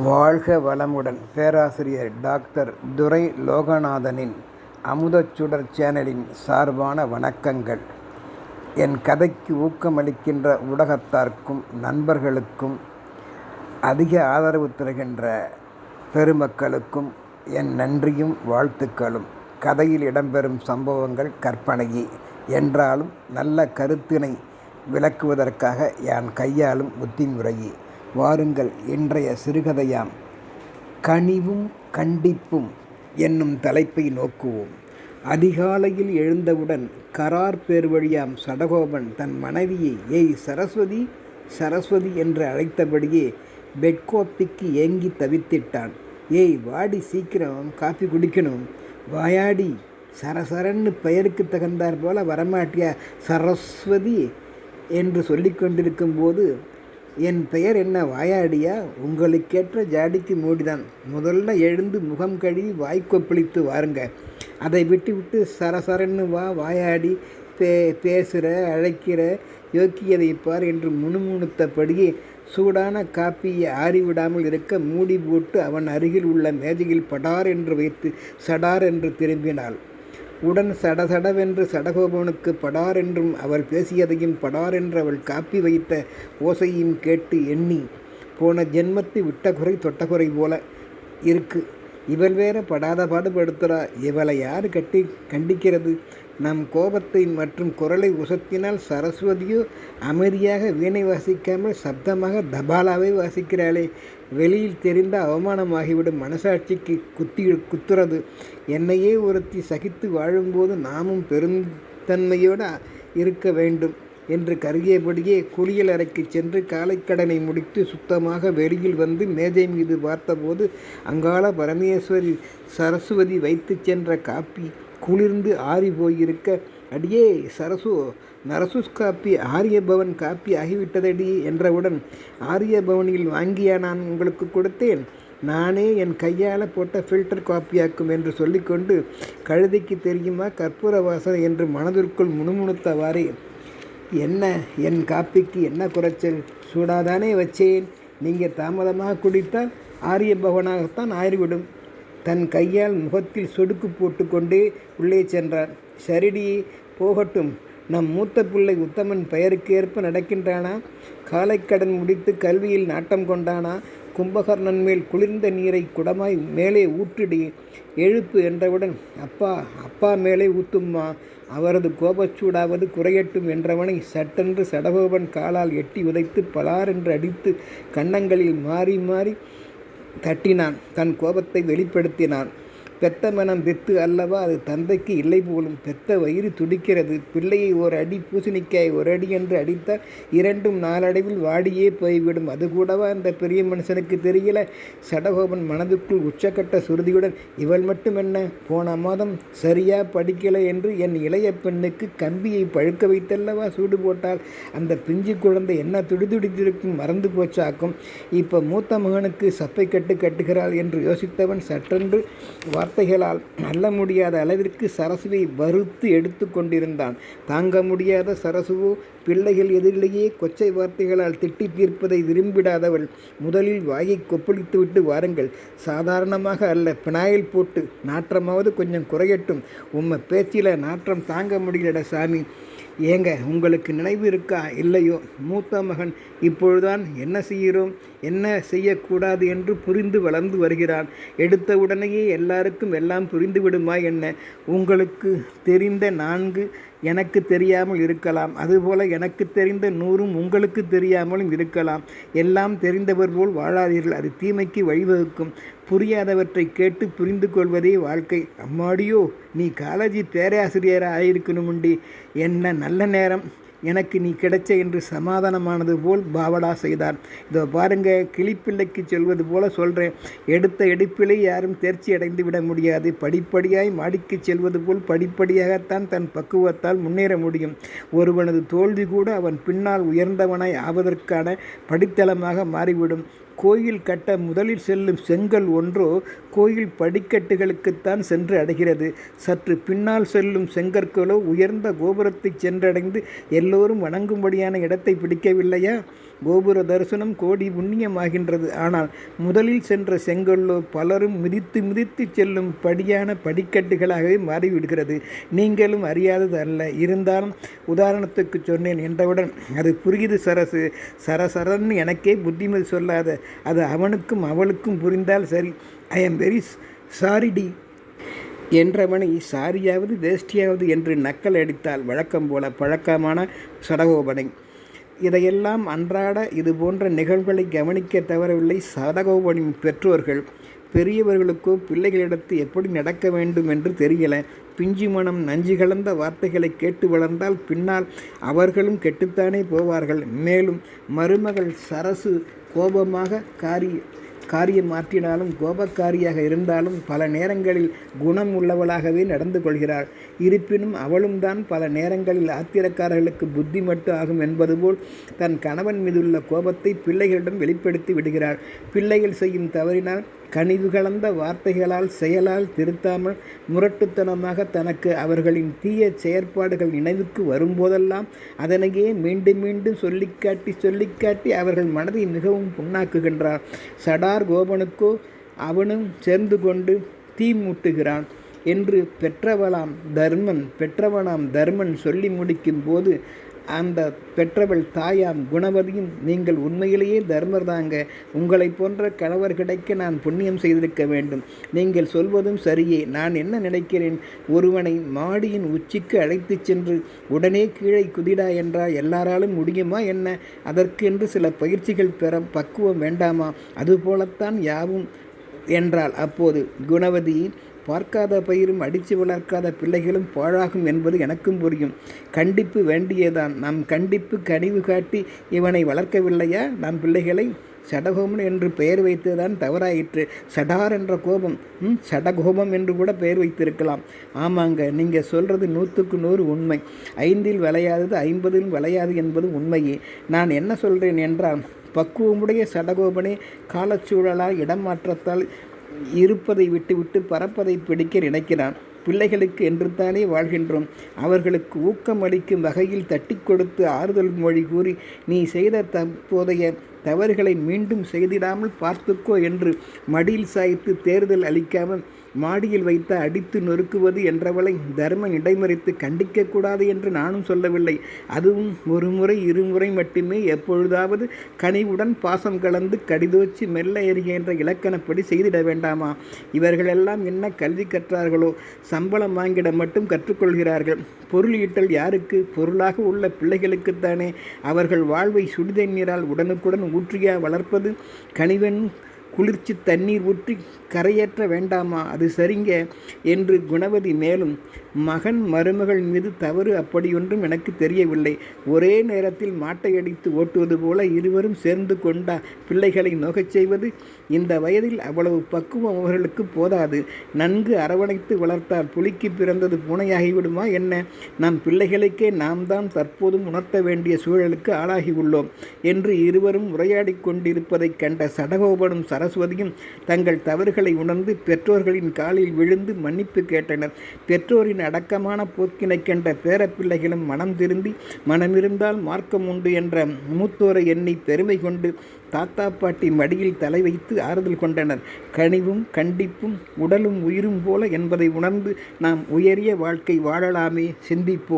வாழ்க வளமுடன். பேராசிரியர் டாக்டர் துரை லோகநாதனின் அமுதச்சுடர் சேனலின் சார்பான வணக்கங்கள். என் கதைக்கு ஊக்கமளிக்கின்ற ஊடகத்தார்க்கும் நண்பர்களுக்கும் அதிக ஆதரவு தருகின்ற பெருமக்களுக்கும் என் நன்றியும் வாழ்த்துக்களும். கதையில் இடம்பெறும் சம்பவங்கள் கற்பனையே என்றாலும் நல்ல கருத்தினை விளக்குவதற்காக யான் கையாளும் புத்திமுறையே. வாருங்கள், இன்றைய சிறுகதையாம் கனிவும் கண்டிப்பும் என்னும் தலைப்பை நோக்குவோம். அதிகாலையில் எழுந்தவுடன் கரார் பேர் வழியாம் சடகோபன் தன் மனைவியை ஏய் சரஸ்வதி சரஸ்வதி என்று அழைத்தபடியே பெட்கோப்பிக்கு ஏங்கி தவித்திட்டான். ஏய் வாடி, சீக்கிரம் காப்பி குடிக்கணும், வாயாடி. சரசரன்னு பெயருக்கு தகுந்தார் போல வரமாட்டியா சரஸ்வதி என்று சொல்லி கொண்டிருக்கும் போது, என் பெயர் என்ன வாயாடியா? உங்களுக்கேற்ற ஜாடிக்கு மூடிதான். முதல்ல எழுந்து முகம் கழுவி வாய்க்கொப்பளித்து வாருங்க. அதை விட்டு சரசரன்னு வா வாயாடி, பேசுகிற அழைக்கிற யோக்கியதை பார் என்று முணுமுணுத்தபடியே சூடான காப்பியை ஆறிவிடாமல் இருக்க மூடி போட்டு அவன் அருகில் உள்ள மேஜையில் படார் என்று வைத்து சடார் என்று திரும்பினாள். உடன் சடசடவென்று சடகோபனுக்கு படார் என்றும் அவள் பேசியதையும் படார் என்று அவள் காப்பி வைத்த ஓசையும் கேட்டு எண்ணி, போன ஜென்மத்தை விட்ட குறை தொட்ட குறை போல இருக்கு. இவள் வேற படாத பாடுபடுத்துறா. இவளை யார் கண்டிக்கிறது? நம் கோபத்தை மற்றும் குரலை உசத்தினால் சரஸ்வதியோ அமைதியாக வீணை வாசிக்காமல் சப்தமாக தபாலாவை வாசிக்கிறாளே. வெளியில் தெரிந்த அவமானமாகிவிடும். மனசாட்சிக்கு குத்துறது. என்னையே ஒருத்தி சகித்து வாழும்போது நாமும் பெருந்தன்மையோடு இருக்க வேண்டும் என்று கருகியபடியே குளியல் அறைக்கு சென்று காலைக்கடனை முடித்து சுத்தமாக வெளியில் வந்து மேஜை மீது பார்த்தபோது அங்காள பரமேஸ்வரி சரஸ்வதி வைத்து சென்ற காப்பி குளிர்ந்து ஆறி போயிருக்க, அடியே சரசு, நரசுஸ் காப்பி ஆரியபவன் காப்பி ஆகிவிட்டதடி என்றவுடன், ஆரியபவனில் வாங்கியா நான் உங்களுக்கு கொடுத்தேன்? நானே என் கையால் போட்ட ஃபில்டர் காப்பியாக்கும் என்று சொல்லிக்கொண்டு, கழுதைக்கு தெரியுமா கற்பூர வாசனை என்று மனதிற்குள் முணுமுணுத்தவாறே, என்ன என் காப்பிக்கு என்ன குறைச்சல்? சூடாதானே வச்சேன். நீங்கள் தாமதமாக குடித்தால் ஆரியபவனாகத்தான் ஆறிவிடும். தன் கையால் முகத்தில் சொடுக்கு போட்டு கொண்டே உள்ளே சென்றார். சரிடி, போகட்டும். நம் மூத்த பிள்ளை உத்தமன் பெயருக்கு ஏற்ப நடக்கின்றானா? காலைக்கடன் முடித்து கல்வியில் நாட்டம் கொண்டானா? கும்பகர்ணன் மேல் குளிர்ந்த நீரை குடமாய் மேலே ஊற்றுடி, எழுப்பு என்றவுடன், அப்பா அப்பா மேலே ஊத்தும்மா, அவரது கோபச்சூடாவது குறையட்டும் என்றவனை சட்டென்று சடகோபன் காலால் எட்டி உதைத்து பலாரென்று அடித்து கன்னங்களில் மாறி மாறி தட்டினான். தன் கோபத்தை வெளிப்படுத்தினான். பெத்த மனம் பெத்து அல்லவா, அது தந்தைக்கு இல்லை போலும். பெத்த வயிறு துடிக்கிறது. பிள்ளையை ஒரு அடி பூசணிக்காய் ஒரு அடி என்று அடித்தால் இரண்டும் நாளடைவில் வாடியே போய்விடும். அது கூடவா அந்த பெரிய மனுஷனுக்கு தெரியல? சடகோபன் மனதுக்குள் உச்சக்கட்ட சுருதியுடன், இவள் மட்டும் என்ன, போன மாதம் சரியா படிக்கலை என்று என் இளைய பெண்ணுக்கு கம்பியை பழுக்க வைத்தல்லவா சூடு போட்டால்? அந்த பிஞ்சு குழந்தை என்ன துடிதுடித்திருக்கும், மறந்து போச்சாக்கும். இப்போ மூத்த மகனுக்கு சப்பை கட்டுகிறாள் என்று யோசித்தவன் சற்றென்று வார்த்தைகளால் அல்ல முடியாத அளவிற்கு சரசுவை வறுத்து எடுத்து கொண்டிருந்தான். தாங்க முடியாத சரசுவோ பிள்ளைகள் எதிரிலேயே கொச்சை வார்த்தைகளால் திட்டி தீர்ப்பதை விரும்பிடாதவள் முதலில் வாயை கொப்பளித்துவிட்டு வாருங்கள், சாதாரணமாக அல்ல, பினாயில் போட்டு நாற்றமாவது கொஞ்சம் குறையட்டும். உம்மை பேச்சில் நாற்றம் தாங்க முடியலட சாமி. ஏங்க, உங்களுக்கு நினைவு இருக்கா இல்லையோ, மூத்த மகன் இப்பொழுதுதான் என்ன செய்கிறோம் என்ன செய்யக்கூடாது என்று புரிந்து வளர்ந்து வருகிறான். எடுத்த உடனேயே எல்லாருக்கும் எல்லாம் புரிந்து விடுமா என்ன? உங்களுக்கு தெரிந்த 4 எனக்கு தெரியாமல் இருக்கலாம். அதுபோல எனக்கு தெரிந்த 100 உங்களுக்கு தெரியாமலும் இருக்கலாம். எல்லாம் தெரிந்தவர் போல் வாழாதீர்கள், அது தீமைக்கு வழிவகுக்கும். புரியாதவற்றை கேட்டு புரிந்து கொள்வதே வாழ்க்கை. அம்மாடியோ, நீ காலேஜி பேராசிரியராக ஆயிருக்கணுமுண்டி. என்ன நல்ல நேரம் எனக்கு நீ கிடைச்ச என்று சமாதானமானது போல் பாவடா செய்தான். இதோ பாருங்க, கிளிப்பிள்ளைக்கு சொல்வது போல சொல்கிறேன். எடுத்த எடுப்பிலே யாரும் தேர்ச்சி அடைந்து விட முடியாது. படிப்படியாய் மாடிக்கு செல்வது போல் படிப்படியாகத்தான் தன் பக்குவத்தால் முன்னேற முடியும். ஒருவனது தோல்வி கூட அவன் பின்னால் உயர்ந்தவனாய் ஆவதற்கான படித்தளமாக மாறிவிடும். கோயில் கட்ட முதலில் செல்லும் செங்கல் ஒன்றோ கோயில் படிக்கட்டுகளுக்குத்தான் சென்று அடைகிறது. சற்று பின்னால் செல்லும் செங்கற்களோ உயர்ந்த கோபுரத்தை சென்றடைந்து எல்லோரும் வணங்கும்படியான இடத்தை பிடிக்கவில்லையா? கோபுர தரிசனம் கோடி புண்ணியமாகின்றது. ஆனால் முதலில் சென்ற செங்கல்லோ பலரும் மிதித்து மிதித்து செல்லும் படியான படிக்கட்டுகளாகவே மாறிவிடுகிறது. நீங்களும் அறியாதது அல்ல. இருந்தாலும் உதாரணத்துக்கு சொன்னேன் என்றவுடன் அது புரியுது சரசு, சரசரன்னு எனக்கே புத்திமதி சொல்லாத, அது அவனுக்கும் அவளுக்கும் புரிந்தால் சரி. ஐ எம் வெரி சாரி டி என்றவனை சாரியாவது வேஷ்டியாவது என்று நக்கல் அடித்தால் வழக்கம் போல பழக்கமான சடகோபனை. இதையெல்லாம் அன்றாட இது போன்ற நிகழ்வுகளை கவனிக்க தவறவில்லை சடகோபனின் பெற்றோர்கள். பெரியவர்களுக்கோ பிள்ளைகளிடத்து எப்படி நடக்க வேண்டும் என்று தெரியல. பிஞ்சு மனம் நஞ்சு கலந்த வார்த்தைகளை கேட்டு வளர்ந்தால் பின்னால் அவர்களும் கெட்டுத்தானே போவார்கள். மேலும் மருமகள் சரசு கோபமாக காரியம் மாற்றினாலும் கோபக்காரியாக இருந்தாலும் பல நேரங்களில் குணம் உள்ளவளாகவே நடந்து கொள்கிறாள். இருப்பினும் அவளும் தான் பல நேரங்களில் ஆத்திரக்காரர்களுக்கு புத்தி மட்டும் ஆகும் என்பது போல் தன் கணவன் மீதுள்ள கோபத்தை பிள்ளைகளிடம் வெளிப்படுத்தி விடுகிறாள். பிள்ளைகள் செய்யும் தவறினால் கனிவு கலந்த வார்த்தைகளால் செயலால் திருத்தாமல் முரட்டுத்தனமாக தனக்கு அவர்களின் தீய செயற்பாடுகள் நினைவுக்கு வரும்போதெல்லாம் அதனையே மீண்டும் மீண்டும் சொல்லிக்காட்டி அவர்கள் மனதை மிகவும் புண்ணாக்குகின்றார். சடார் கோபனுக்கோ அவனும் சேர்ந்து கொண்டு தீ மூட்டுகிறான் என்று பெற்றவனாம் தர்மன் சொல்லி முடிக்கும் போது அந்த பெற்றவள் தாயாம் குணவதியும், நீங்கள் உண்மையிலேயே தர்மர் தாங்க, உங்களை போன்ற கணவர் கிடைக்க நான் புண்ணியம் செய்திருக்க வேண்டும். நீங்கள் சொல்வதும் சரியே. நான் என்ன நினைக்கிறேன், ஒருவனை மாடியின் உச்சிக்கு அழைத்து சென்று உடனே கீழே குதிடா என்றால் எல்லாராலும் முடியுமா என்ன? அதற்கென்று சில பயிற்சிகள் பெற பக்குவம் வேண்டாமா? அதுபோலத்தான் யாவும் என்றாள். அப்போது குணவதி, பார்க்காத பயிரும் அடித்து வளர்க்காத பிள்ளைகளும் பாழாகும் என்பது எனக்கும் புரியும். கண்டிப்பு வேண்டியதான். நம் கண்டிப்பு கனிவு காட்டி இவனை வளர்க்கவில்லையா நம் பிள்ளைகளை? சடகோபன் என்று பெயர் வைத்ததுதான் தவறாயிற்று. சடார் என்ற கோபம், சடகோபம் என்று கூட பெயர் வைத்திருக்கலாம். ஆமாங்க, நீங்கள் சொல்கிறது 100க்கு 100 உண்மை. 5இல் விளையாதது 50இல் விளையாது என்பது உண்மையே. நான் என்ன சொல்கிறேன் என்றால், பக்குவமுடைய சடகோபனே காலச்சூழலால் இடமாற்றத்தால் இருப்பதை விட்டுவிட்டு பறப்பதை பிடிக்க நினைக்கிறான். பிள்ளைகளுக்கு என்றுத்தானே வாழ்கின்றோம். அவர்களுக்கு ஊக்கம் அளிக்கும் வகையில் தட்டி கொடுத்து ஆறுதல் மொழி கூறி நீ செய்த தற்போதைய தவறுகளை மீண்டும் செய்திடாமல் பார்த்துக்கோ என்று மடியில் சாய்த்து தேர்தல் அளிக்காமல் மாடியில் வைத்து அடித்து நொறுக்குவது என்றவளை தர்மன் இடைமறித்து கண்டிக்கக்கூடாது என்று நானும் சொல்லவில்லை. அதுவும் ஒரு முறை இருமுறை மட்டுமே. எப்பொழுதாவது கனிவுடன் பாசம் கலந்து கடிதோச்சி மெல்ல எறிகின்ற இலக்கணப்படி செய்திட வேண்டாமா? இவர்களெல்லாம் என்ன கல்வி கற்றார்களோ? சம்பளம் வாங்கிட மட்டும் கற்றுக்கொள்கிறார்கள். பொருள் ஈட்டல் யாருக்கு? பொருளாக உள்ள பிள்ளைகளுக்குத்தானே. அவர்கள் வாழ்வை சுடுதண்ணீரால் உடனுக்குடன் ஊற்றியா வளர்ப்பது? கனிவன் குளிர்ச்சி தண்ணீர் ஊற்றி கரையேற்ற வேண்டாமா? அது சரிங்க என்று குணவதி மேலும், மகன் மருமகள் மீது தவறு அப்படியொன்றும் எனக்கு தெரியவில்லை. ஒரே நேரத்தில் மாட்டை அடித்து ஓட்டுவது போல இருவரும் சேர்ந்து கொண்டா பிள்ளைகளை நோகச் செய்வது? இந்த வயதில் அவ்வளவு பக்குவம் அவர்களுக்கு போதாது. நன்கு அரவணைத்து வளர்த்தால் புலிக்கு பிறந்தது பூனையாகிவிடுமா என்ன? நம் பிள்ளைகளுக்கே நாம் தான் தற்போதும் உணர்த்த வேண்டிய சூழலுக்கு ஆளாகி உள்ளோம் என்று இருவரும் உரையாடி கொண்டிருப்பதைக் கண்ட சடகோபனும் சரஸ்வதியும் தங்கள் தவறுகளை உணர்ந்து பெற்றோர்களின் காலில் விழுந்து மன்னிப்பு கேட்டனர். பெற்றோரின் அடக்கமான போக்கினை கண்ட பேரப்பிள்ளைகளும் மனம் திருந்தி மனமிருந்தால் மார்க்கம் உண்டு என்ற மூத்தோரை எண்ணி பெருமை கொண்டு தாத்தா பாட்டி மடியில் தலை வைத்து ஆறுதல் கொண்டனர். கனிவும் கண்டிப்பும் உடலும் உயிரும் போல என்பதை உணர்ந்து நாம் உயரிய வாழ்க்கை வாழலாமே. சிந்திப்போம்.